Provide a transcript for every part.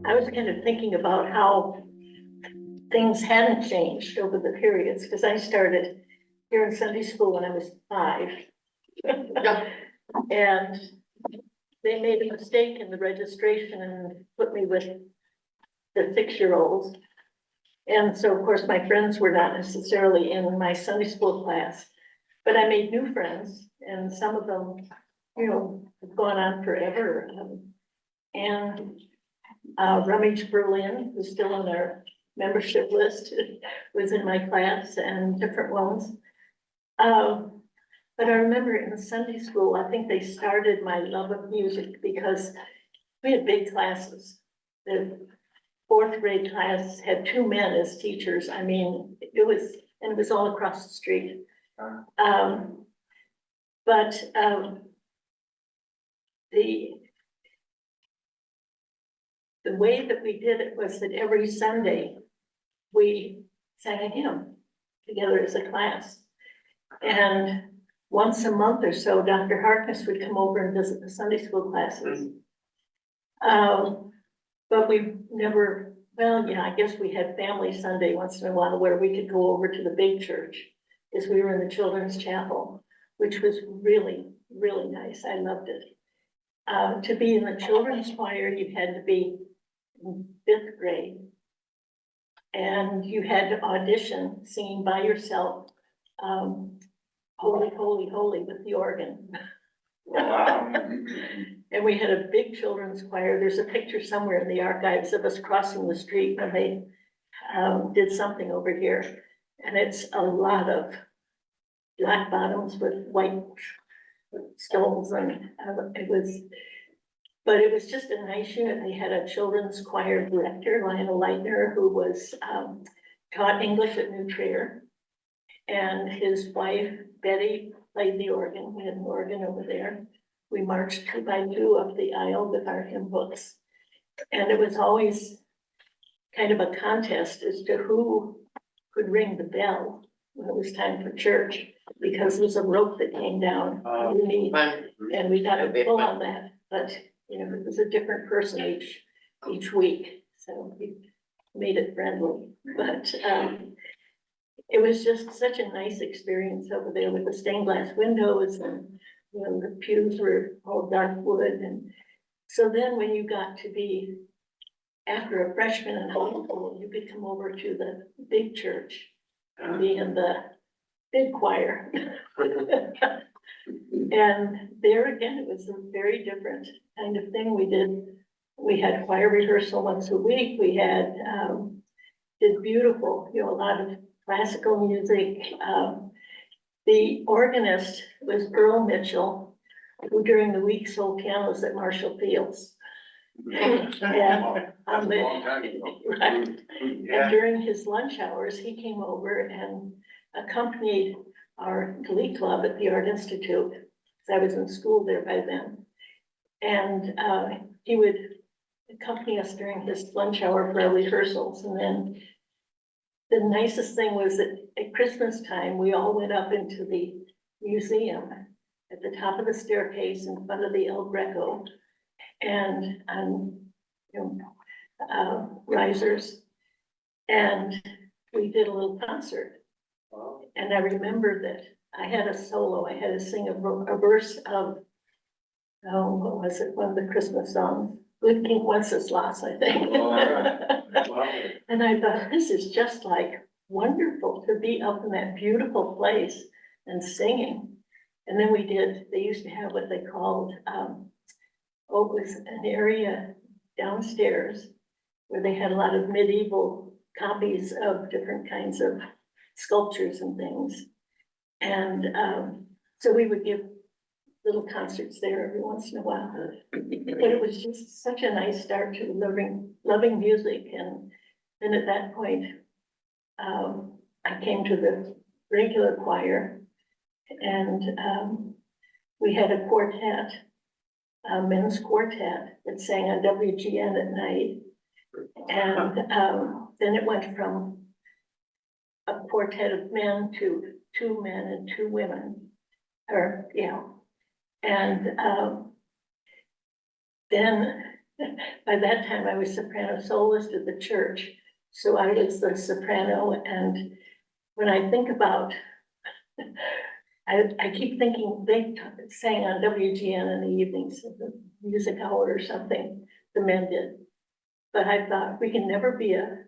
I was kind of thinking about how things hadn't changed over the periods, because I started here in Sunday school when I was 5. Yeah. And they made a mistake in the registration and put me with the 6-year-olds. And so, of course, my friends were not necessarily in my Sunday school class, but I made new friends, and some of them, you know, have gone on forever. And Rummage Berlin, who's still on our membership list, was in my class, and different ones. But I remember in Sunday school, I think they started my love of music because we had big classes. The 4th grade class had 2 men as teachers. I mean, it was all across the street. But the way that we did it was that every Sunday we sang a hymn together as a class. And once a month or so, Dr. Harkness would come over and visit the Sunday school classes. But we never, well, yeah, I guess we had family Sunday once in a while where we could go over to the big church, because we were in the children's chapel, which was really, really nice. I loved it. To be in the children's choir, you had to be in 5th grade. And you had to audition singing by yourself, Holy, Holy, Holy with the organ. Wow. And we had a big children's choir. There's a picture somewhere in the archives of us crossing the street when they did something over here. And it's a lot of black bottoms with white stones, and it was just a nice unit. They had a children's choir director, Lionel Leitner, who was taught English at New Trier. And his wife, Betty, played the organ. We had an organ over there. We marched 2 by 2 up the aisle with our hymn books. And it was always kind of a contest as to who could ring the bell when it was time for church, because there was a rope that came down underneath, and we got to pull on that. But, you know, it was a different person each week, so we made it friendly. But it was just such a nice experience over there with the stained glass windows, and, you know, the pews were all dark wood. And so then when you got to be, after a freshman in high school, you could come over to the big church and be in the big choir. And there again, it was a very different kind of thing we did. We had choir rehearsal once a week. We had, did beautiful, you know, a lot of classical music. The organist was Earl Mitchell, who during the week sold pianos at Marshall Fields. And on the, right. And during his lunch hours, he came over and accompanied our glee club at the Art Institute, because I was in school there by then. And he would accompany us during his lunch hour for our rehearsals. And then the nicest thing was that at Christmas time, we all went up into the museum at the top of the staircase in front of the El Greco, and you know, risers, and we did a little concert. And I remember that I had a solo. I had to sing a verse of, oh, what was it? One of the Christmas songs, Good King Wenceslas, I think. And I thought, this is just like wonderful to be up in that beautiful place and singing. And then they used to have what they called, it was an area downstairs where they had a lot of medieval copies of different kinds of sculptures and things. And so we would give little concerts there every once in a while. But it was just such a nice start to loving music. And then at that point, I came to the regular choir, and we had a quartet, a men's quartet that sang on WGN at night. And then it went from a quartet of men to 2 men and 2 women, or, yeah. And then by that time I was soprano soloist at the church. So I was the soprano, and when I think about, I keep thinking they sang on WGN in the evenings, the music hour or something, the men did. But I thought we can never be a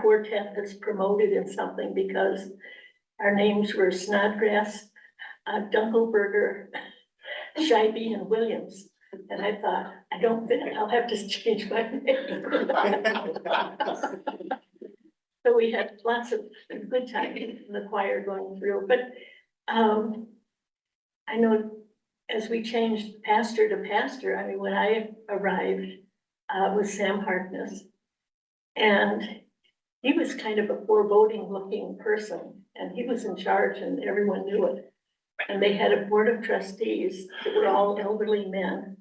quartet that's promoted in something because our names were Snodgrass, Dunkelberger, Scheibe, and Williams. And I thought, I don't fit, I'll have to change my name. So we had lots of good times in the choir going through, but I know as we changed pastor to pastor, I mean, when I arrived with Sam Harkness, and he was kind of a foreboding looking person, and he was in charge and everyone knew it. And they had a board of trustees that were all elderly men.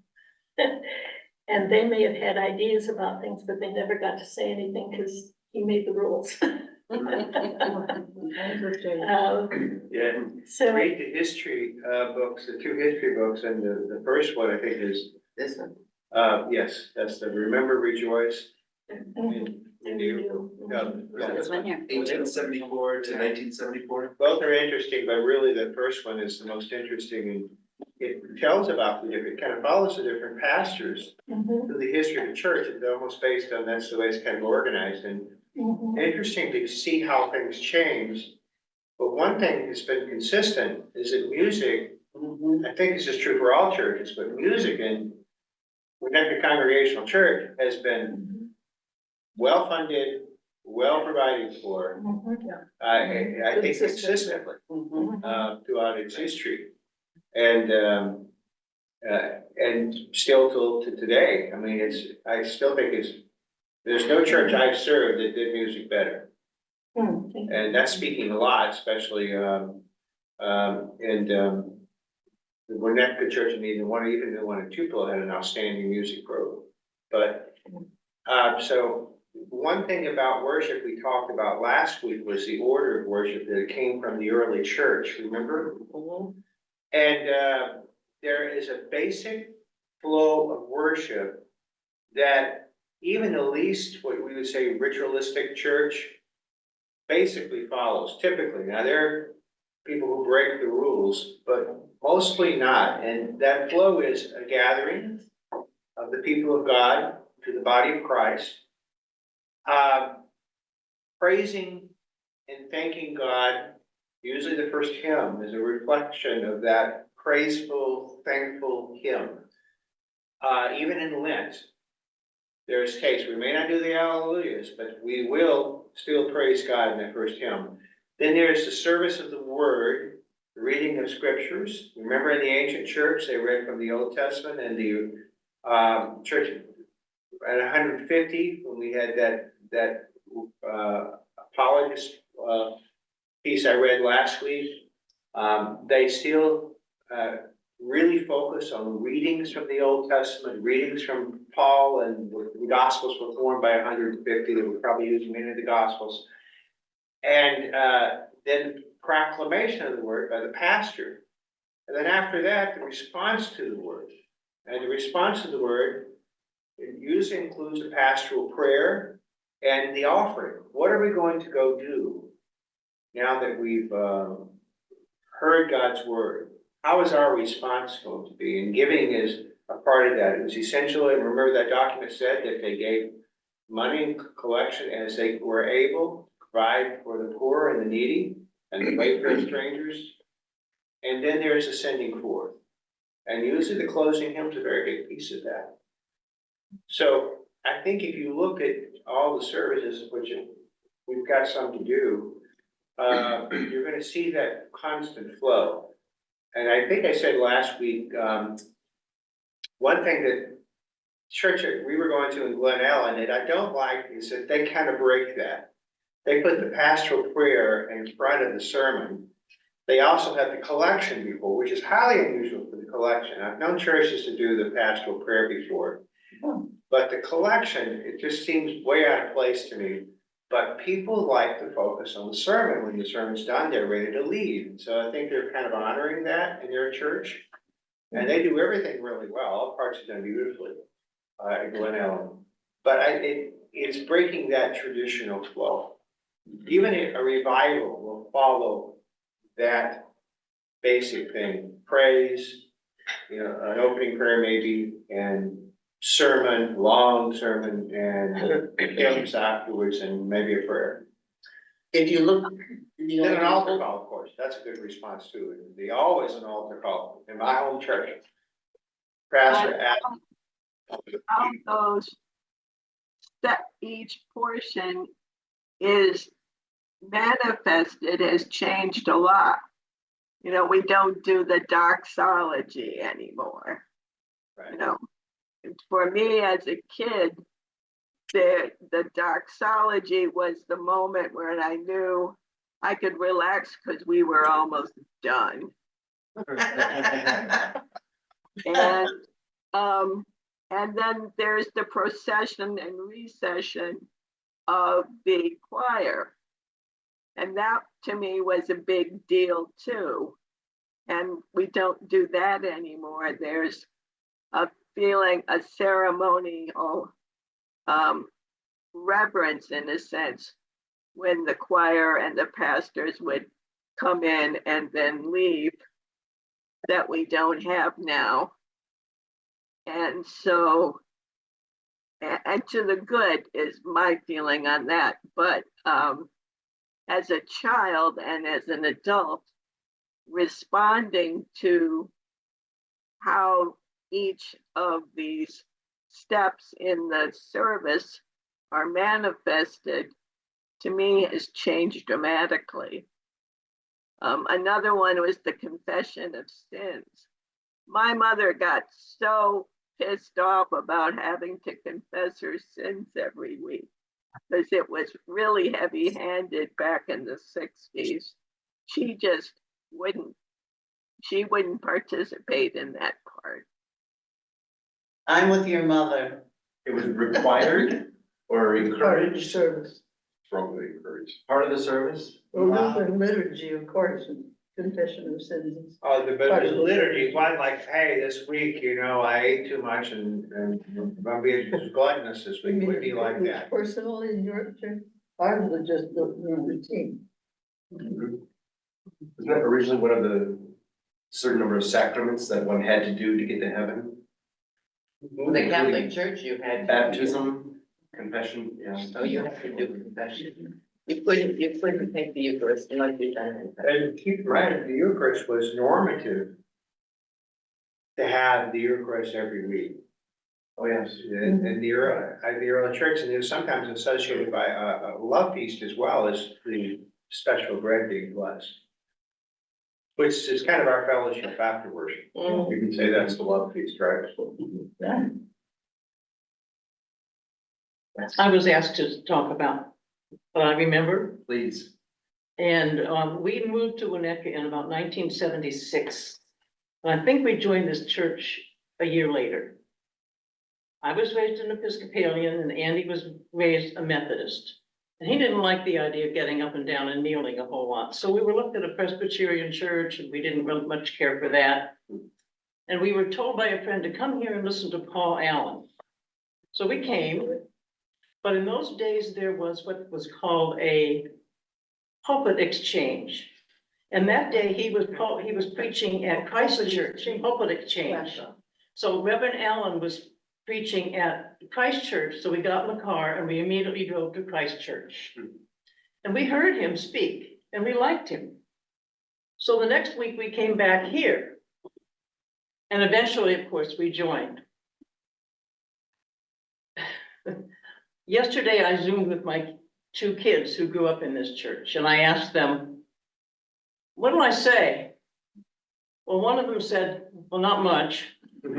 And they may have had ideas about things, but they never got to say anything because he made the rules. Yeah, So, read the history books, the two history books, and the first one I think is This one. yes, that's the Remember Rejoice. and we do. This one here. 1874 to 1974. Both are interesting, but really the first one is the most interesting, and it tells about the different, kind of follows the different pastors Mhm, through the history of the church. It's almost based on, that's the way it's kind of organized, and mhm, interesting to see how things change. But one thing that's been consistent is that music, I think this is true for all churches, but music in Winnetka Congregational Church has been mhm, well-funded, well provided for, mhm, I think consistently, mhm. throughout its history. And still till to today, I mean, I still think there's no church I've served that did music better. Hmm, thank you. And that's speaking a lot, especially, the Winnetka Church, and even the one in Tupelo had an outstanding music program. But, so one thing about worship we talked about last week was the order of worship that came from the early church, remember? And, there is a basic flow of worship that even the least, what we would say ritualistic church basically follows typically. Now, there are people who break the rules, but mostly not. And that flow is a gathering of the people of God to the body of Christ, praising and thanking God. Usually the first hymn is a reflection of that praiseful, thankful hymn. Even in Lent, there's case, we may not do the Alleluias, but we will still praise God in that first hymn. Then there's the service of the word, the reading of scriptures. Remember in the ancient church, they read from the Old Testament, and the church at 150, when we had that apologist piece I read last week, they still really focus on readings from the Old Testament, readings from Paul, and the Gospels were formed by 150. They were probably using many of the Gospels. And then proclamation of the word by the pastor. And then after that, the response to the word. And the response to the word, it usually includes a pastoral prayer and the offering. What are we going to go do now that we've heard God's word? How is our response going to be? And giving is a part of that. It was essential, and remember that document said that they gave money in collection as they were able to provide for the poor and the needy and the wayfaring strangers. And then there's the sending forth. And usually the closing hymn is a very big piece of that. So I think if you look at all the services, which we've got some to do, you're going to see that constant flow. And I think I said last week, one thing that church that we were going to in Glen Ellen that I don't like is that they kind of break that. They put the pastoral prayer in front of the sermon. They also have the collection before, which is highly unusual for the collection. I've known churches to do the pastoral prayer before, but the collection, it just seems way out of place to me. But people like to focus on the sermon. When the sermon's done, they're ready to leave. So I think they're kind of honoring that in their church. And they do everything really well. All parts are done beautifully. Glen Ellen. But it's breaking that traditional flow. Even a revival will follow that basic thing, praise, an opening prayer maybe, and sermon, long sermon, and hymns afterwards, and maybe a prayer. If you look. Then an altar call, of course, that's a good response too. It'd be always an altar call in my home church. Pastor asked. Of those, that each portion is manifested has changed a lot. We don't do the doxology anymore. Right. For me as a kid, the doxology was the moment where I knew I could relax because we were almost done. And then there's the procession and recession of the choir. And that to me was a big deal too. And we don't do that anymore. There's a feeling, a ceremonial reverence in a sense, when the choir and the pastors would come in and then leave, that we don't have now. And so, and to the good is my feeling on that. But as a child and as an adult, responding to how each of these steps in the service are manifested, to me, has changed dramatically. Another one was the confession of sins. My mother got so pissed off about having to confess her sins every week because it was really heavy-handed back in the 60s. She just wouldn't participate in that part. I'm with your mother. It was required or encouraged? Service. Strongly encouraged. Part of the service? Well, this is liturgy, of course, and confession of sins. Oh, the liturgy, one like, hey, this week, I ate too much and I'm being gluttonous this week, would be like that. Personally, in your church, ours was just the routine. Wasn't that originally one of the certain number of sacraments that one had to do to get to heaven? The Catholic Church, you had. Baptism, confession, yeah. Oh, you have to do confession. You couldn't take the Eucharist unless you done it. And keep in mind, the Eucharist was normative to have the Eucharist every week. Oh, yes. In the early church, and it was sometimes associated by a love feast as well as the special bread being blessed. Which is kind of our fellowship after worship. Mm. We can say that's the love feast, right? Yeah. I was asked to talk about what I remember, Please. and we moved to Winnetka in about 1976. And I think we joined this church a year later. I was raised an Episcopalian and Andy was raised a Methodist. And he didn't like the idea of getting up and down and kneeling a whole lot. So we were looked at a Presbyterian church and we didn't really much care for that. And we were told by a friend to come here and listen to Paul Allen. So we came, but in those days there was what was called a pulpit exchange. And that day he was preaching at Christ Church, pulpit exchange. So Reverend Allen was preaching at Christ Church, so we got in the car and we immediately drove to Christ Church. And we heard him speak and we liked him. So the next week we came back here. And eventually, of course, we joined. Yesterday, I Zoomed with my two kids who grew up in this church, and I asked them, what do I say? Well, one of them said, well, not much. And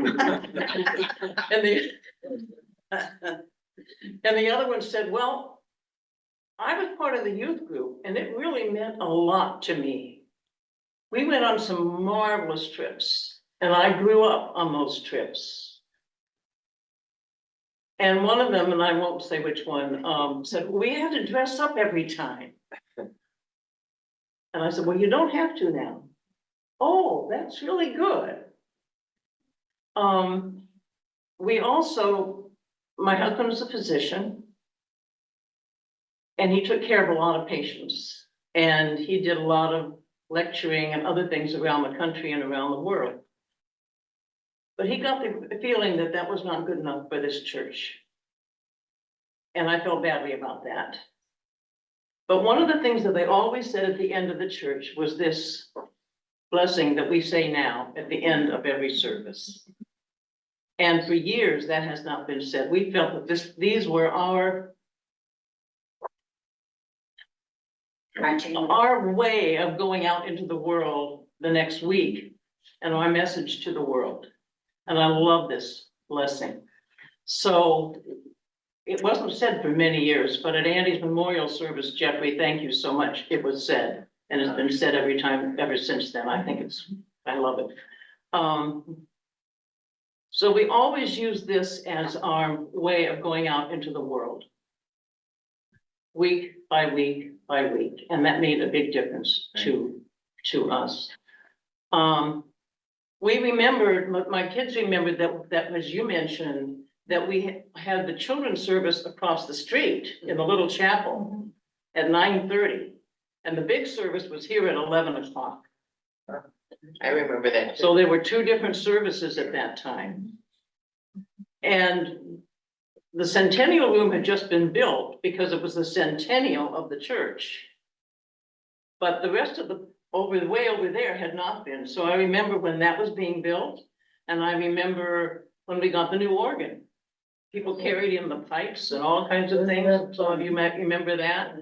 the other one said, well, I was part of the youth group and it really meant a lot to me. We went on some marvelous trips and I grew up on those trips. And one of them, and I won't say which one, said, we had to dress up every time. And I said, well, you don't have to now. Oh, that's really good. We also my husband was a physician. And he took care of a lot of patients, and he did a lot of lecturing and other things around the country and around the world. But he got the feeling that that was not good enough for this church. And I felt badly about that. But one of the things that they always said at the end of the church was this blessing that we say now at the end of every service. And for years, that has not been said. We felt that these were our way of going out into the world the next week and our message to the world. And I love this blessing. So it wasn't said for many years, but at Andy's memorial service, Jeffrey, thank you so much. It was said, and it's been said every time ever since then. I love it. So we always use this as our way of going out into the world. Week by week by week, and that made a big difference to us. We remembered, my kids remembered that as you mentioned, that we had the children's service across the street in the little chapel at 9:30. And the big service was here at 11 o'clock. I remember that. So there were two different services at that time. And the centennial room had just been built because it was the centennial of the church. But the rest of the, way over there had not been. So I remember when that was being built, and I remember when we got the new organ. People carried in the pipes and all kinds of things. Some of you might remember that,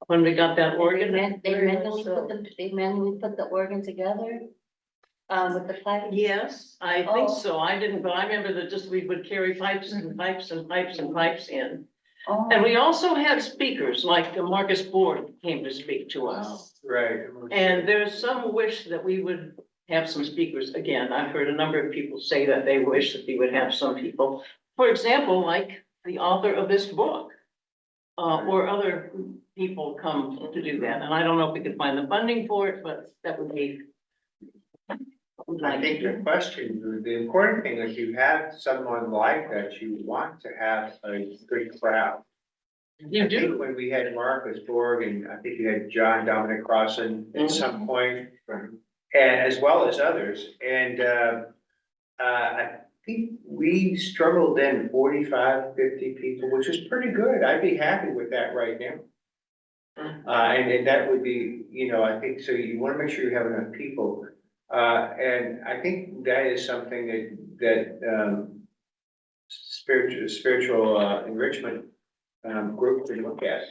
when we got that organ. They manually put the organ together, with the pipe? Yes, I think so. I didn't, but I remember that just we would carry pipes and pipes and pipes and pipes in. Oh. And we also had speakers, like Marcus Board came to speak to us. Right. And there's some wish that we would have some speakers again. I've heard a number of people say that they wish that we would have some people. For example, like the author of this book, or other people come to do that. And I don't know if we could find the funding for it, but that would be. I think the important thing is you have someone like that, you want to have a good crowd. You I think do. when we had Marcus Borg, and I think you had John Dominic Crossan at some point, and as well as others, and I think we struggled then 45, 50 people, which is pretty good. I'd be happy with that right now. And that would be, I think, so you wanna make sure you have enough people. And I think that is something that spiritual enrichment group can look at.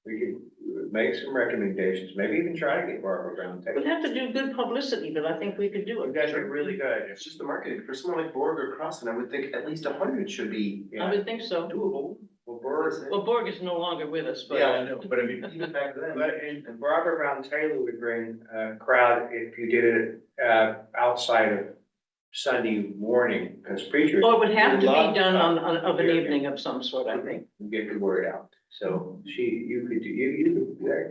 We could make some recommendations, maybe even try to get Barbara Brown. We'd have to do good publicity, but I think we could do You it. guys are really good. It's just the marketing. For someone like Borg or Crossan, I would think at least 100 should be I would think so. doable. Well, Barbara, Well, Borg is no longer with us, but. Yeah, I know, but I mean, even back then. and Barbara Brown Taylor would bring a crowd if you did it outside of Sunday morning, because preachers. Or it would have to love be done of an Yeah. evening of some sort, I think. Get the word out. So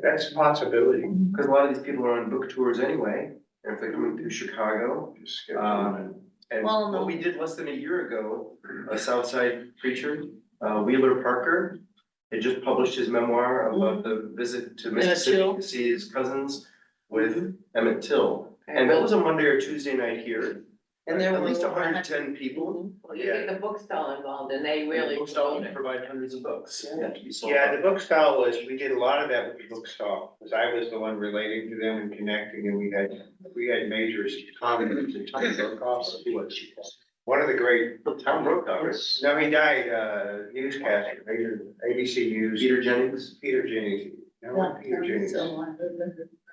that's a possibility. Because a lot of these people are on book tours anyway, and if they're coming through Chicago. And Well, no. what we did less than a year ago, a Southside preacher, Wheeler Parker, had just published his memoir about the visit to Mississippi Till. to see his cousins with Emmett Till. And that was a Monday or Tuesday night here, And there at were least 110 people. Well, you get the book stall involved and they really. Books don't provide hundreds of books. Yeah, to be sold Yeah, out. the book stall we did a lot of that with the book stall, because I was the one relating to them and connecting, and we had majors, comments and Tom Brokaw, he was one of the great. Tom Brokaw, No, he died, newscaster, major ABC News. Peter Jennings. Peter Jennings. No, Peter Jennings. I So,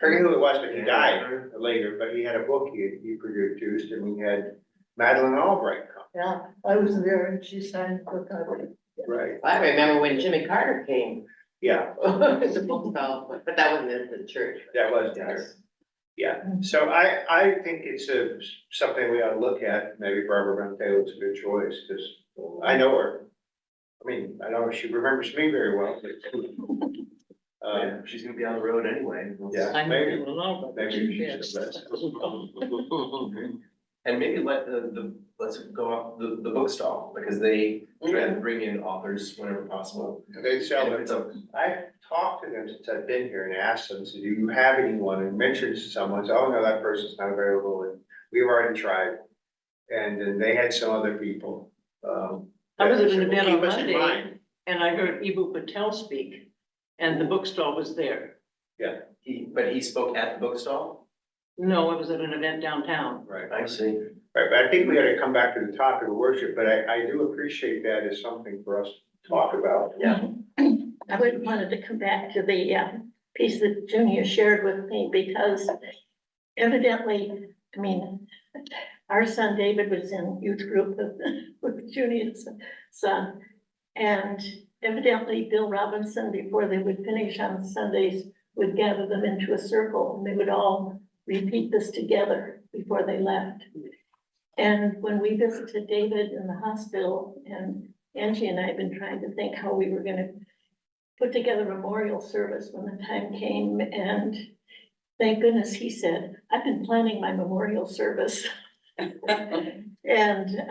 forget who it was, but he died later, but he had a book he produced, and we had Madeline Albright come. yeah, I was there and she signed the book. Right. I remember when Jimmy Carter came, Yeah, the book stall, but that wasn't at the church. that was there. Yeah, so I think it's something we ought to look at. Maybe Barbara Brown Taylor's a good choice, because I know her. I mean, I know she remembers me very well, but. Yeah, she's gonna be on the road anyway. Yeah. I know maybe. it alone, but. Maybe Yes. she's the best. And maybe let's go off the book stall, because they try to bring in authors whenever possible. They sell And if it. it's a, I've talked to them since I've been here and asked them, so do you have anyone, and mentioned someone, so, oh no, that person's not available, and we've already tried. And then they had some other people. I was at that an event keep on us in Monday, mind. and I heard Ibu Patel speak, and the bookstall was there. but he spoke at the book stall? No, it was at an event downtown. Right. I see. Right, but I think we gotta come back to the topic of worship, but I do appreciate that as something for us to talk about. Yeah. I would wanted to come back to the piece that Junior shared with me, because evidently, I mean, our son David was in youth group with Junior's son. And evidently Bill Robinson, before they would finish on Sundays, would gather them into a circle, and they would all repeat this together before they left. And when we visited David in the hospital, and Angie and I have been trying to think how we were gonna put together a memorial service when the time came, and thank goodness he said, I've been planning my memorial service. And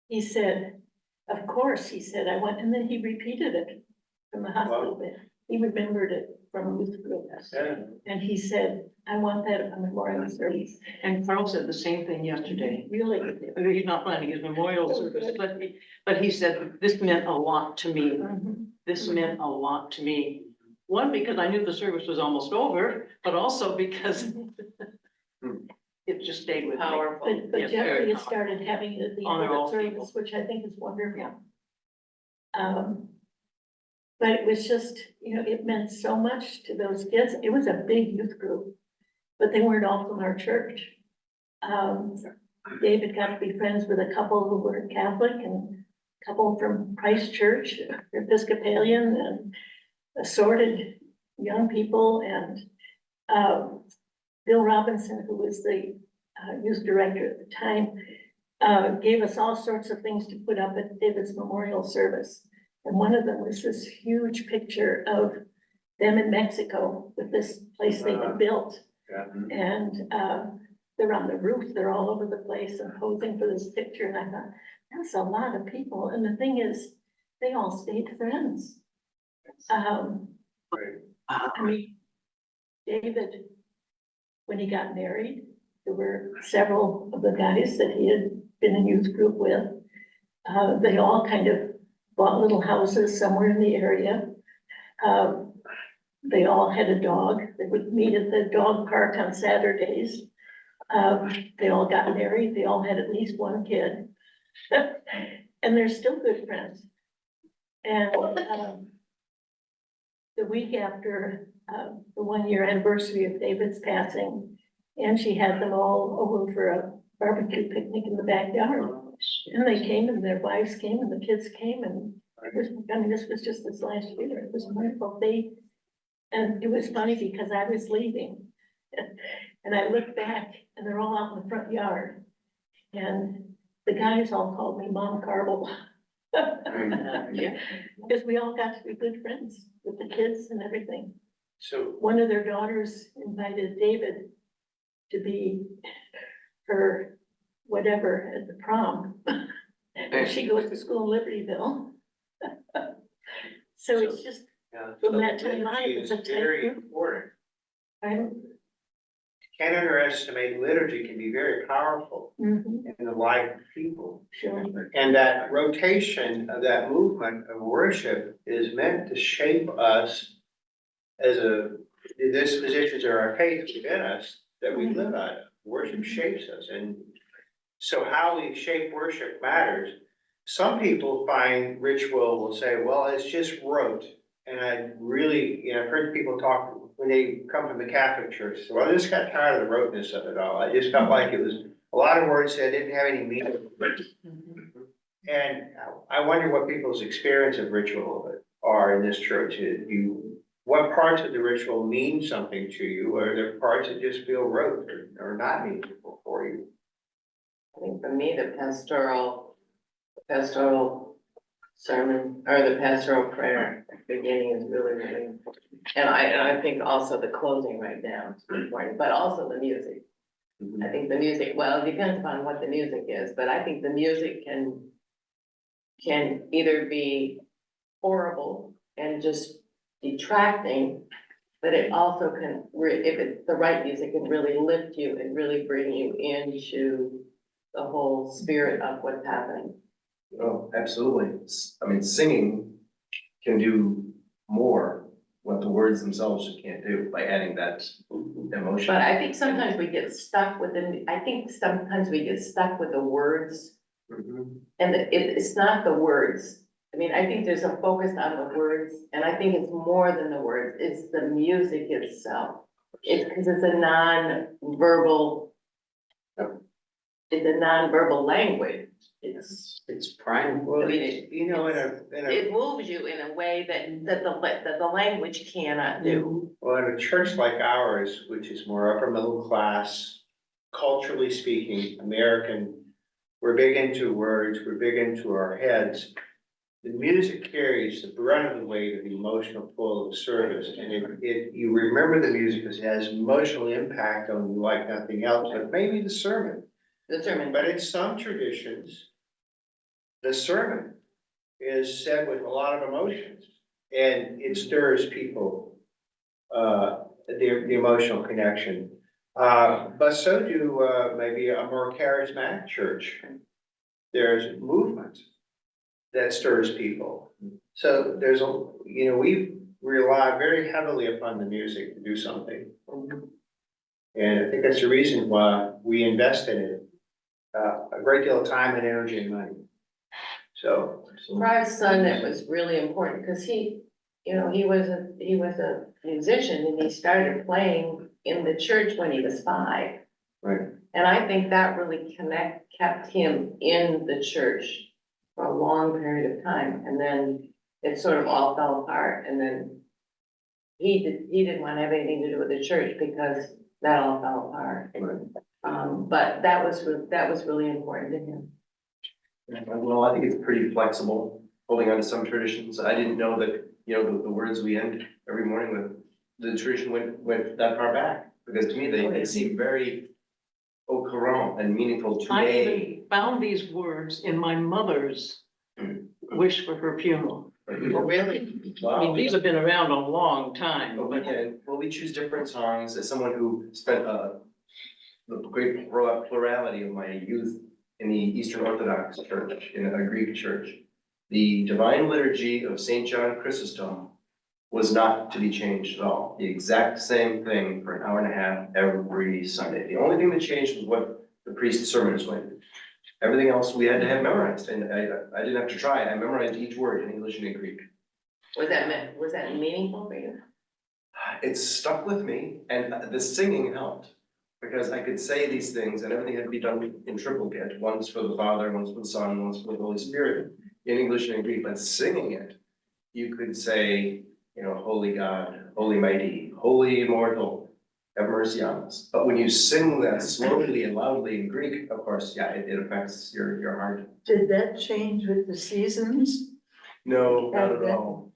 he said, of course, he said, I went, and then he repeated it from the hospital bed. He remembered it from youth group. Yeah. And he said, I want that at a memorial service. And Carl said the same thing yesterday. Really? He's not planning his memorial service, but he said, this meant a lot to me. Mhm. This meant a lot to me. One, because I knew the service was almost over, but also because it just stayed with me. Powerful. But Yes, very Jeffrey has powerful. started having it at the On end their of own the people. service, which I think is wonderful. But it was just, you know, it meant so much to those kids. It was a big youth group, but they weren't all from our church. David got to be friends with a couple who were Catholic, and a couple from Christ Church, Episcopalian, and assorted young people, and Bill Robinson, who was the youth director at the time, gave us all sorts of things to put up at David's memorial service. And one of them was this huge picture of them in Mexico with this place they had built. Yeah. And they're on the roof, they're all over the place and posing for this picture. And I thought, that's a lot of people. And the thing is, they all stayed friends. Right. I mean, David, when he got married, there were several of the guys that he had been in youth group with. They all kind of bought little houses somewhere in the area. They all had a dog. They would meet at the dog park on Saturdays. They all got married. They all had at least one kid. And they're still good friends. And the week after the 1 year anniversary of David's passing, Angie had them all over for a barbecue picnic in the backyard. And they came, and their wives came, and the kids came, and it was, I mean, this was just this last year. It was wonderful. And it was funny because I was leaving, and I looked back, and they're all out in the front yard. And the guys all called me Mom Carvel. Yeah. Because we all got to be good friends with the kids and everything. So, One of their daughters invited David to be her whatever at the prom. She goes to school in Libertyville. So it's just, yeah. From so that time on, it liturgy was is a tight very group. important. I'm, Can't underestimate, liturgy can be very powerful mhm, in the life of people. sure. And that rotation of that movement of worship is meant to shape us as the dispositions of our faith within us that we live out of. Worship shapes us, and so how we shape worship matters. Some people find ritual will say, well, it's just rote. And I really, I've heard people talk when they come from the Catholic Church, say, well, I just got tired of the roteness of it all. I just felt like it was a lot of words that didn't have any meaning. And I wonder what people's experience of ritual are in this church. What parts of the ritual mean something to you, or are there parts that just feel rote or not meaningful for you? I think for me, the pastoral sermon, or the pastoral prayer at the beginning is really, really important. And I think also the closing right now is important, but also the music. I think the music, well, it depends upon what the music is, but I think the music can either be horrible and just detracting, but it also can, if it's the right music, can really lift you and really bring you into the whole spirit of what's happening. Oh, absolutely. I mean, singing can do more what the words themselves just can't do by adding that emotion. But I think sometimes we get stuck with the words, Mhm. and it's not the words. I mean, I think there's a focus on the words, and I think it's more than the words, it's the music itself. It's because it's a non-verbal language. It's prime. Well, I mean, you know, it moves you in a way that the language cannot do. well, in a church like ours, which is more upper middle class, culturally speaking, American, we're big into words, we're big into our heads. The music carries the brunt of the weight of the emotional pull of the service, and you remember the music because it has emotional impact on you like nothing else, but maybe the sermon. The sermon. But in some traditions, the sermon is said with a lot of emotions, and it stirs people, the emotional connection. But so do, maybe a more charismatic church. There's movement that stirs people. So there's we rely very heavily upon the music to do something. And I think that's the reason why we invest in it, a great deal of time and energy and money. So. For our son, that was really important, because he was a musician, and he started playing in the church when he was 5. Right. And I think that really kept him in the church for a long period of time, and then it sort of all fell apart, and then he didn't want to have anything to do with the church because that all fell apart. But that was really important to him. Well, I think it's pretty flexible, holding on to some traditions. I didn't know that, the words we end every morning with, the tradition went that far back. Because to me, they seem very au courant and meaningful I today. even found these words in my mother's wish for her funeral. Really? I mean, these have been around a long time, But but we choose different songs. As someone who spent the great plurality of my youth in the Eastern Orthodox Church, in a Greek church, the Divine Liturgy of Saint John Chrysostom was not to be changed at all. The exact same thing for an hour and a half every Sunday. The only thing that changed was what the priest's sermon was going to be. Everything else we had to have memorized, and I didn't have to try. I memorized each word in English and in Greek. Was that meaningful for you? It stuck with me, and the singing helped, because I could say these things and everything had to be done in triplicate. One's for the Father, one's for the Son, one's for the Holy Spirit, in English and in Greek. But singing it, you could say, Holy God, Holy Mighty, Holy Immortal, have mercy on us. But when you sing that slowly and loudly in Greek, of course, yeah, it affects your heart. Did that change with the seasons? No, not at all.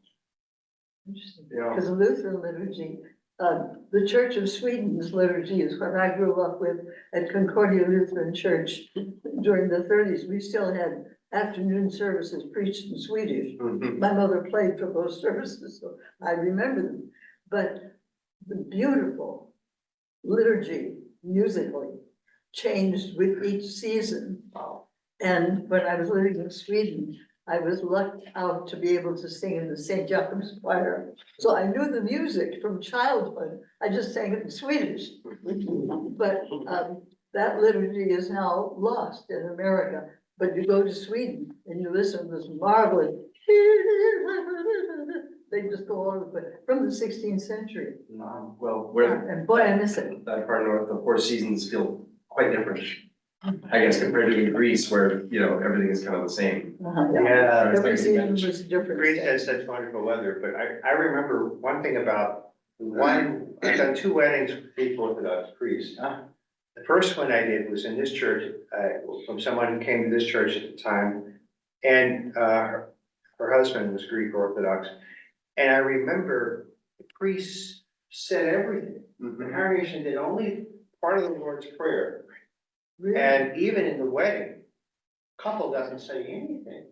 Interesting. Yeah. Because the Lutheran liturgy, the Church of Sweden's liturgy is what I grew up with at Concordia Lutheran Church during the 30s. We still had afternoon services preached in Swedish. Mhm. My mother played for both services, so I remember them. But the beautiful liturgy musically changed with each season. And when I was living in Sweden, I was lucked out to be able to sing in the St. Jacob's choir. So I knew the music from childhood. I just sang it in Swedish. But that liturgy is now lost in America. But you go to Sweden and you listen to this marvelous, they just go all over, but from the 16th century. Well, where And boy, I miss it. that part north, the Four Seasons feel quite different, I guess, compared to in Greece, where, everything is kind of the same. Yeah. Every season was different. Greece has such wonderful weather, but I remember one thing about I've done 2 weddings with Greek Orthodox priests. The first one I did was in this church, from someone who came to this church at the time, and her husband was Greek Orthodox. And I remember the priests said everything. The congregation did only part of the Lord's Prayer. Really? And even in the wedding, couple doesn't say anything.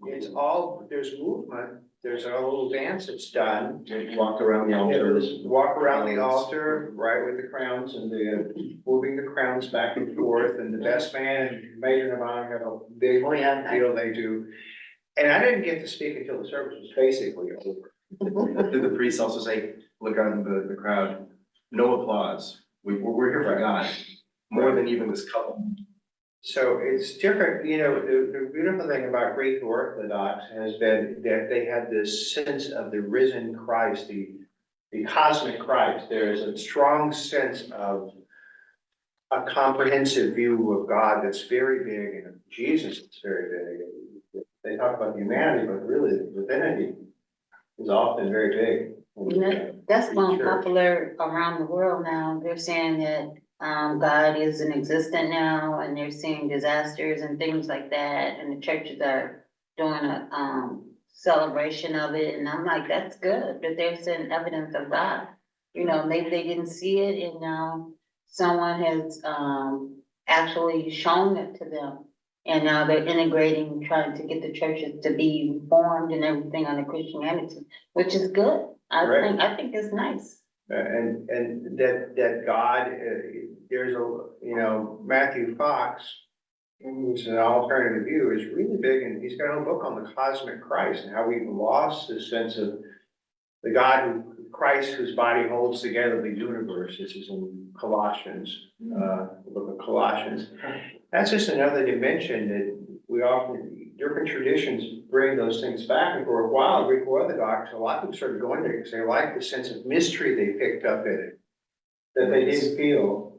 It's all, there's movement, there's a little dance that's done. Walked around the altar. Walk around the altar, right, with the crowns and the, moving the crowns back and forth, and the best man and maid of honor have a big Oh, yeah. deal they do. And I didn't get to speak until the service was basically over. Did the priest also say, look on the crowd, no applause, we're here for God, more than even this couple. So it's different, you know, the beautiful thing about Greek Orthodox has been that they have this sense of the risen Christ, the cosmic Christ. There is a strong sense of a comprehensive view of God that's very big, and of Jesus is very big. They talk about the humanity, but really the divinity is often very big. That's going Sure. popular around the world now. They're saying that God isn't existent now, and they're seeing disasters and things like that, and the churches are doing a celebration of it, and I'm like, that's good, that they're seeing evidence of God. You know, maybe they didn't see it, and now someone has actually shown it to them. And now they're integrating, trying to get the churches to be reformed and everything under Christianity, which is good. Right. I think it's nice. And that God, there's a, you know, Matthew Fox, who's an alternative view, is really big, and he's got a whole book on the cosmic Christ and how we've lost the sense of the God who, Christ whose body holds together the universe. This is in Colossians, the book of Colossians. That's just another dimension that we often, different traditions bring those things back. And for a while, Greek Orthodox, a lot of them started going there because they liked the sense of mystery they picked up in it, that they didn't feel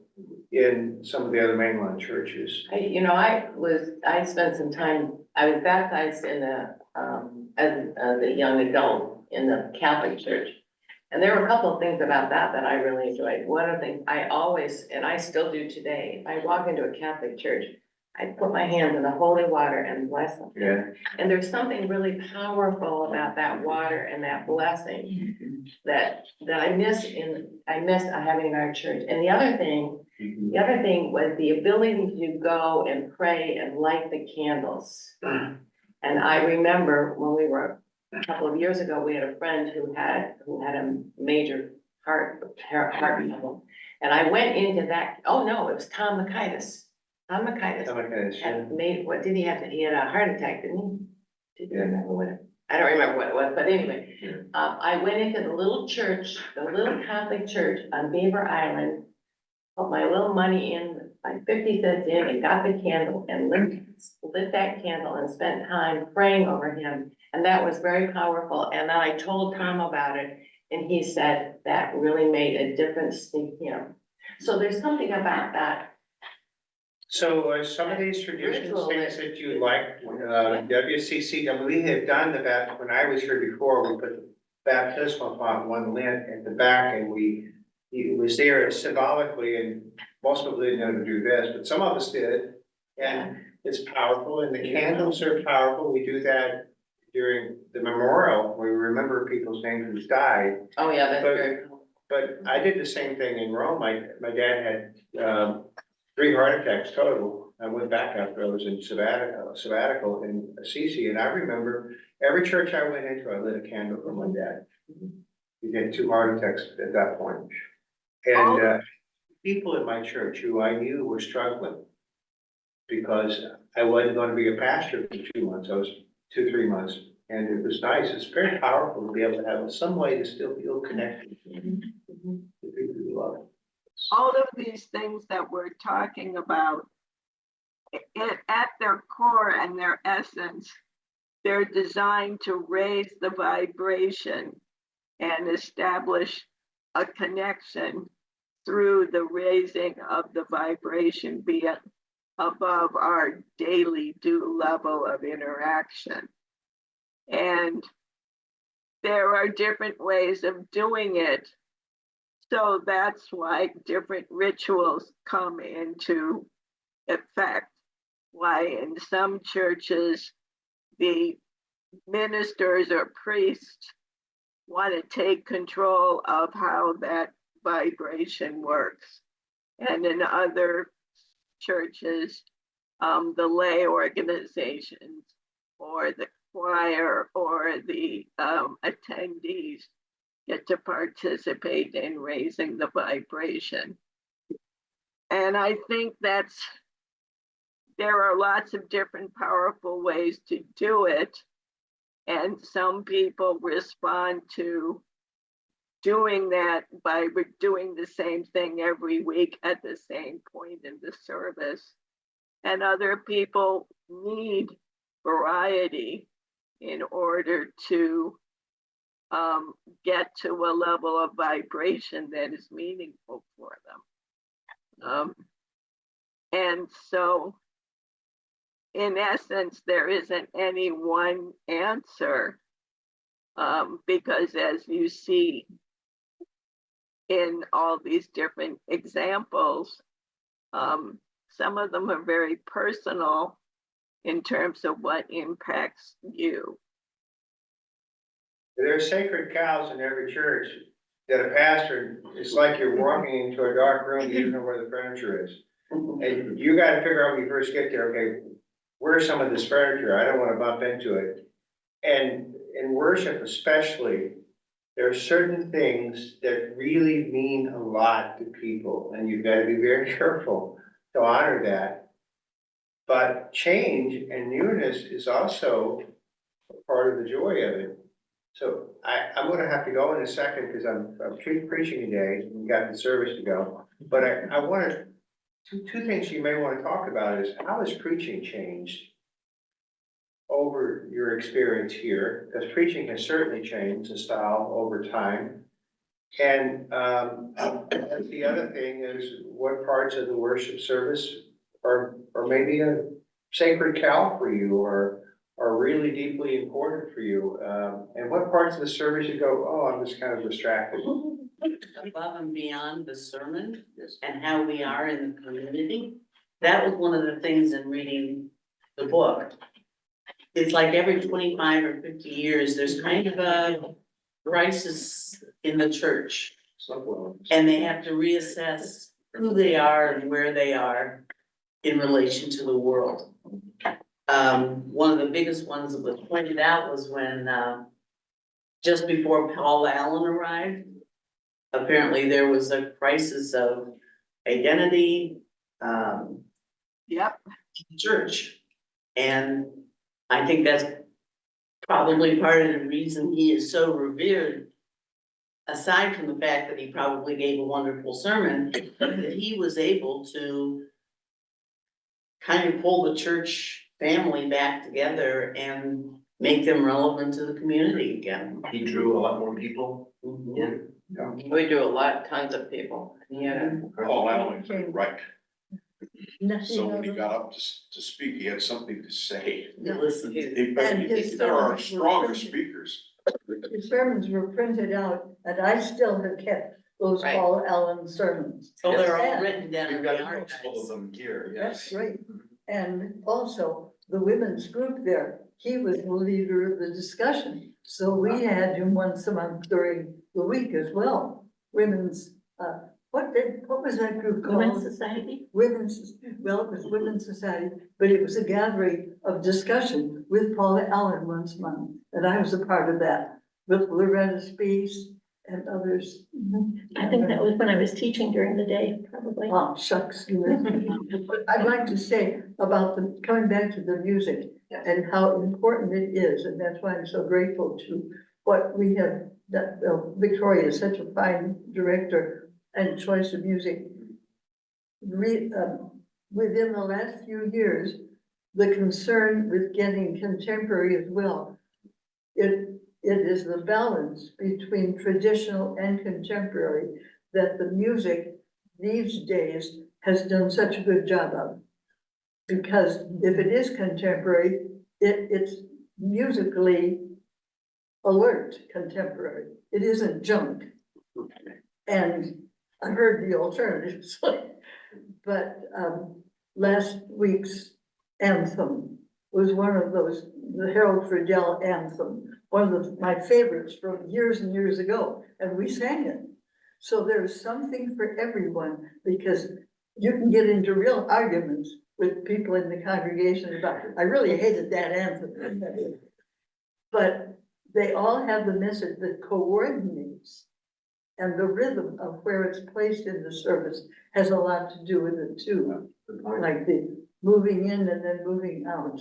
in some of the other mainline churches. I spent some time, I was baptized in as a young adult in the Catholic Church. And there were a couple of things about that I really enjoyed. One of the things I always, and I still do today, if I walk into a Catholic church, I put my hands in the holy water and bless them. Yeah. And there's something really powerful about that water and that blessing that I miss having in our church. And the other thing was the ability to go and pray and light the candles. And I remember when we were, a couple of years ago, we had a friend who had a major heart problem. And I went into that, oh no, it was Tom Makaitis. Had made, what did he have? He had a heart attack, didn't he? Did you remember what it? I don't remember what it was, but anyway. Yeah. I went into the little church, the little Catholic church on Beaver Island, put my little money in, my 50 cents in, and got the candle and lit that candle and spent time praying over him. And that was very powerful. And then I told Tom about it, and he said that really made a difference to him. So there's something about that. So some of these traditions, Ritual things that you like, WCC, and we have done the baptism, when I was here before, we put the baptismal font, one lint at the back, and it was there symbolically, and most people didn't know to do this, but some of us did. And it's powerful, and the candles are powerful. We do that during the memorial, where we remember people's names who's died. Oh, yeah, that's But- very cool. But I did the same thing in Rome. My dad had 3 heart attacks total. I went back after I was in sabbatical in Assisi, and I remember every church I went into, I lit a candle for my dad. He had 2 heart attacks at that point. And people in my church who I knew were struggling because I wasn't going to be a pastor for 2 months. I was 2-3 months. And it was nice. It's very powerful to be able to have some way to still feel connected to people you love. All of these things that we're talking about, at their core and their essence, they're designed to raise the vibration and establish a connection through the raising of the vibration, be it above our daily due level of interaction. And there are different ways of doing it. So that's why different rituals come into effect. Why in some churches, the ministers or priests want to take control of how that vibration works. And in other churches, the lay organizations or the choir or the attendees get to participate in raising the vibration. And I think there are lots of different powerful ways to do it. And some people respond to doing that by doing the same thing every week at the same point in the service. And other people need variety in order to get to a level of vibration that is meaningful for them. And so, in essence, there isn't any one answer, because as you see in all these different examples, some of them are very personal in terms of what impacts you. There are sacred cows in every church that a pastor, it's like you're walking into a dark room, you don't know where the furniture is. And you gotta figure out when you first get there, okay, where's some of this furniture? I don't wanna bump into it. And in worship especially, there are certain things that really mean a lot to people, and you've gotta be very careful to honor that. But change and newness is also part of the joy of it. So I'm gonna have to go in a second because I'm preaching today and got the service to go. But I wanted, two things you may want to talk about is how has preaching changed over your experience here? Because preaching has certainly changed in style over time. And the other thing is what parts of the worship service are maybe a sacred cow for you or are really deeply important for you, and what parts of the service you go, oh, I'm just kind of distracted. Above and beyond the sermon and how we are in the community. That was one of the things in reading the book. It's like every 25 or 50 years, there's kind of a crisis in the church. And they have to reassess who they are and where they are in relation to the world. One of the biggest ones that was pointed out was when, just before Paul Allen arrived, apparently there was a crisis of identity, Yep. church. And I think that's probably part of the reason he is so revered, aside from the fact that he probably gave a wonderful sermon, that he was able to kind of pull the church family back together and make them relevant to the community again. He drew a lot more people Mhm. in. We do a lot, tons of people, yeah. Paul Allen was right. Nothing So when he other- got up to speak, he had something to say. Yeah. Listen, And his There are sermons were stronger printed. speakers. His sermons were printed out, and I still have kept those Right. Paul Allen sermons. oh, they're all Yes. written down in We've the got archives. multiple of them here, That's yes. great. And also the women's group there, he was the leader of the discussion. So we had him once a month during the week as well. Women's, what was that group Women's called? Society? Well, it was Women's Society, but it was a gathering of discussion with Paula Allen once a month. And I was a part of that with Loretta Spees and others. I think that was when I was teaching during the day, probably. Oh, shucks. But I'd like to say about coming back to the music and how important it is, and that's why I'm so grateful to what we have, that Victoria is such a fine director and choice of music. Within the last few years, the concern with getting contemporary as well, it is the balance between traditional and contemporary that the music these days has done such a good job of. Because if it is contemporary, it's musically alert contemporary. It isn't junk. And I heard the alternatives, but last week's anthem was one of those, the Harold Friedel anthem, one of my favorites from years and years ago, and we sang it. So there's something for everyone, because you can get into real arguments with people in the congregation about, I really hated that anthem. But they all have the message that coordinates. And the rhythm of where it's placed in the service has a lot to do with it too. Like the moving in and then moving out.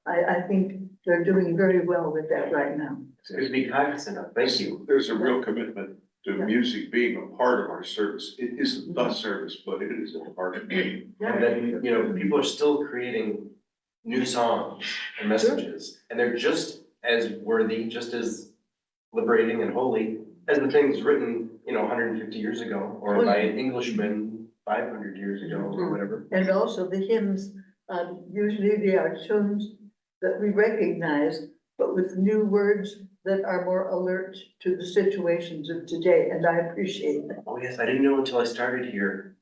I think they're doing very well with that right now. It's good to be cognizant of, thank you. There's a real commitment to Yeah. music being a part of our service. It isn't the service, but it is a part of it. And then, you know, people are still creating new songs and messages, and they're just as worthy, just as liberating and holy as the things written, you know, 150 years ago, or by an Englishman 500 years ago, or whatever. And also the hymns, usually they are tunes that we recognize, but with new words that are more alert to the situations of today, and I appreciate that. Oh, yes, I didn't know until I started here,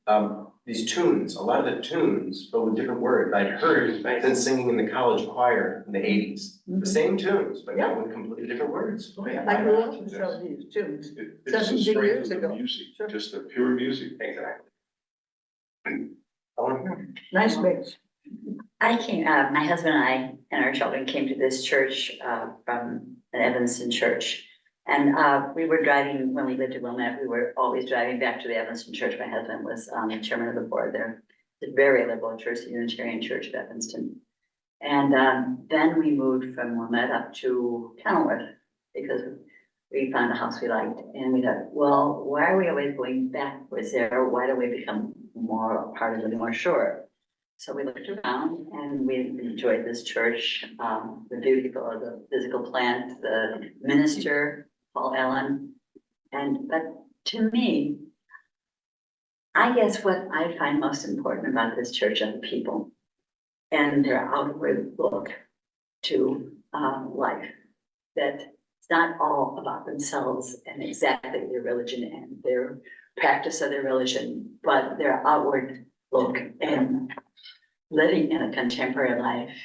these tunes, a lot of the tunes, but with different words, I'd heard since singing in the college choir in the 80s. The same tunes, but now with completely different words. Oh, yeah. I grew up with some of these tunes. It's the 70 strength years of the ago. music, Sure. just the pure music. Exactly. Nice mix. I came, my husband and I and our children came to this church, from an Evanston church. And, we were driving, when we lived in Wilmette, we were always driving back to the Evanston church. My husband was, chairman of the board there. It's a very liberal church, the Unitarian Church of Evanston. And, then we moved from Wilmette up to Kenilworth because we found a house we liked. And we thought, well, why are we always going backwards there? Why don't we become more a part of the North Shore? So we looked around and we enjoyed this church, the beautiful, the physical plant, the minister, Paul Allen. But to me, I guess what I find most important about this church are the people and their outward look to life. That it's not all about themselves and exactly their religion and their practice of their religion, but their outward look and living in a contemporary life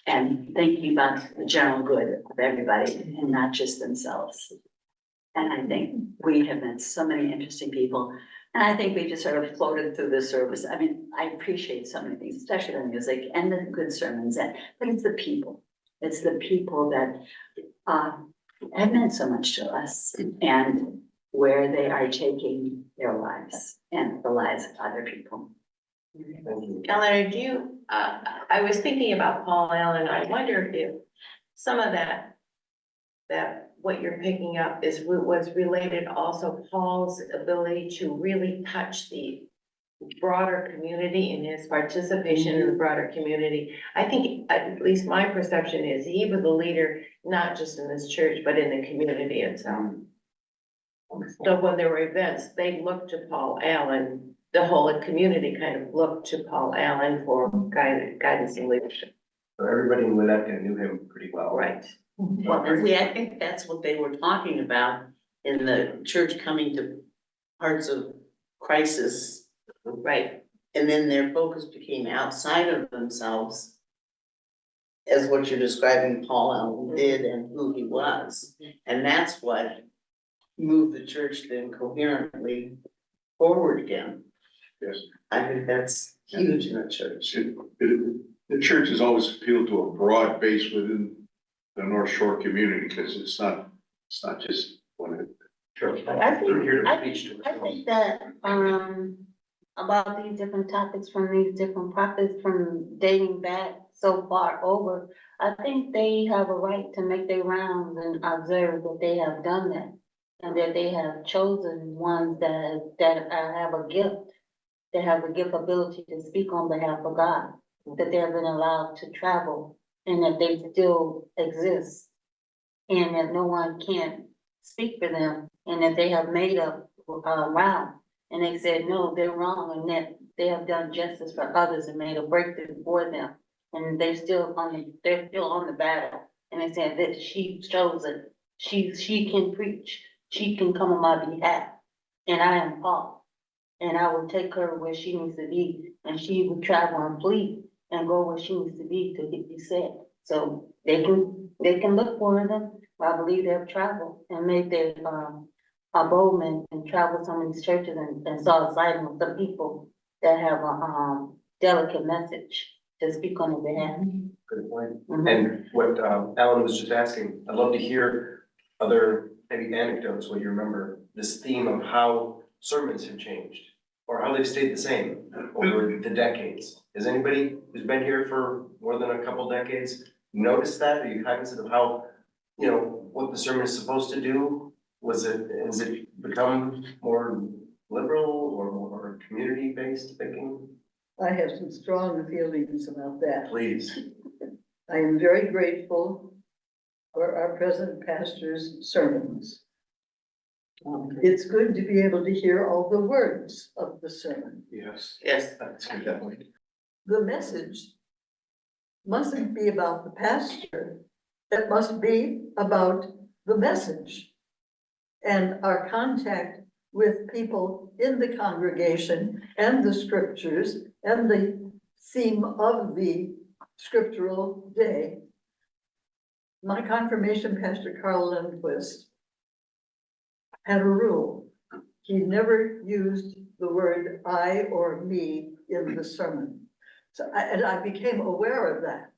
and thinking about the general good of everybody and not just themselves. And I think we have met so many interesting people. And I think we just sort of floated through the service. I mean, I appreciate so many things, especially the music and the good sermons, but it's the people. It's the people that have meant so much to us and where they are taking their lives and the lives of other people. Eleanor, I was thinking about Paul Allen, I wonder if some of that what you're picking up was related also Paul's ability to really touch the broader community in his participation in the broader community. I think, at least my perception is, he was a leader, not just in this church, but in the community itself. So when there were events, they looked to Paul Allen, the whole community kind of looked to Paul Allen for guidance and leadership. So everybody in Winnetka knew him pretty well. Right. Well, see, I think that's what they were talking about in the church coming to parts of crisis. Right. And then their focus became outside of themselves. As what you're describing Paul Allen did and who he was. And that's what moved the church then coherently forward again. Yes. I think that's huge in the church. The church has always appealed to a broad base within the North Shore community, because it's not just one. Sure. I think- They're here to I preach to I us. think that, about these different topics from these different prophets from dating back so far over, I think they have a right to make their rounds and observe that they have done that. And that they have chosen ones that have a gift, that have a gift ability to speak on behalf of God, that they have been allowed to travel and that they still exist. And that no one can speak for them, and that they have made a round, and they said, no, they're wrong, and that they have done justice for others and made a breakthrough for them. And they're still on the battle, and they said that she's chosen, she can preach, she can come on my behalf, and I am Paul. And I will take her where she needs to be, and she will travel and flee and go where she needs to be to be said. So they can look for them. I believe they've traveled and made their Bowman and traveled some of these churches and saw a sighting of some people that have a, delicate message to speak on their behalf. Good point. Mhm. And what Alan was just asking, I'd love to hear other maybe anecdotes, what you remember, this theme of how sermons have changed or how they've stayed the same over the decades. Has anybody who's been here for more than a couple decades noticed that? Are you cognizant of how, you know, what the sermon is supposed to do? Has it become more liberal or more community-based thinking? I have some strong feelings about that. Please. I am very grateful for our present pastor's sermons. It's good to be able to hear all the words of the sermon. Yes. Yes. That's a good point. The message mustn't be about the pastor. It must be about the message. And our contact with people in the congregation and the scriptures and the theme of the scriptural day. My confirmation pastor, Carl Lindquist, had a rule. He never used the word I or me in the sermon. So I became aware of that.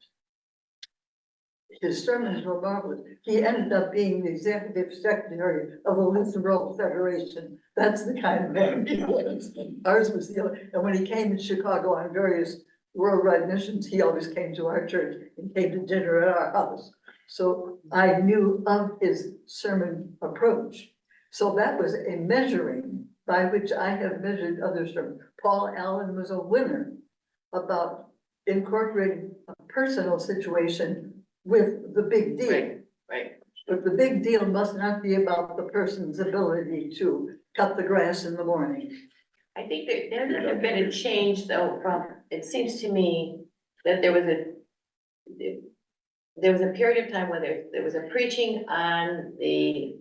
His sermons were marvelous. He ended up being the executive secretary of the Lutheran World Federation. That's the kind of man he was. Ours was the other. And when he came to Chicago on various worldwide missions, he always came to our church and came to dinner at our house. So I knew of his sermon approach. So that was a measuring by which I have measured other sermons. Paul Allen was a winner about incorporating a personal situation with the big deal. Right. But the big deal must not be about the person's ability to cut the grass in the morning. I think there's a bit of change though from, it seems to me that there was a period of time where there was a preaching on the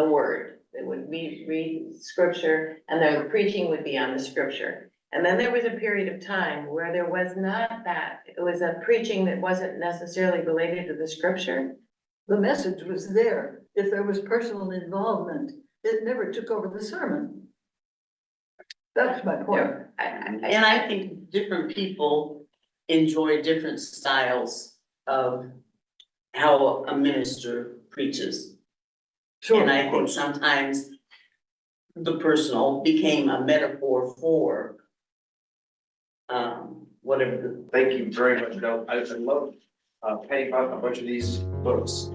word. They would read scripture and the preaching would be on the scripture. And then there was a period of time where there was not that. It was a preaching that wasn't necessarily related to the scripture. The message was there. If there was personal involvement, it never took over the sermon. That's my point. And I think different people enjoy different styles of how a minister preaches. Sure, And I of think course. sometimes the personal became a metaphor for whatever the Thank you very much. No, I love, Patty bought a bunch of these books.